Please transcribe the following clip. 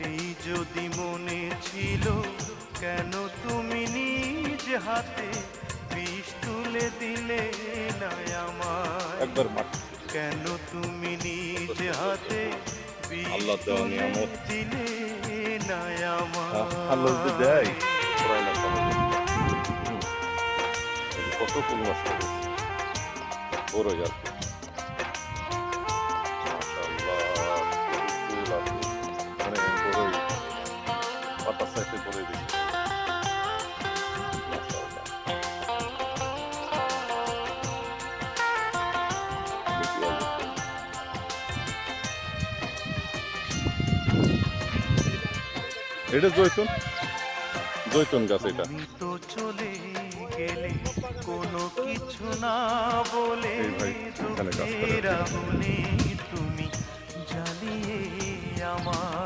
এই যদি মনে ছিল, কেন তুমি নিজ হাতে বিষ তুলে দিলে না আমার? একবার মাঠ কেন তুমি নিজ হাতে বিষ আল্লাহ দেওয়া তুলে নিয়ামত। দিলে না আল্লাহ যদি দেয় আমার? পুরাই না কত ফুল মাছ বড় আর কি। মাশাআল্লাহ, ফুল আর ফুল। মানে বড়ই পাতা সাইতে পরে দিই। মাশাআল্লাহ। দেখি আর দেখি। এটা জৈতুন, জৈতুন গাছ এটা। তুমি তো চলে গেলে কোনো কিছু না বলে, এই ভাই এখানে কাজ করে। দুঃখের আগুনে তুমি জ্বালিয়ে আমার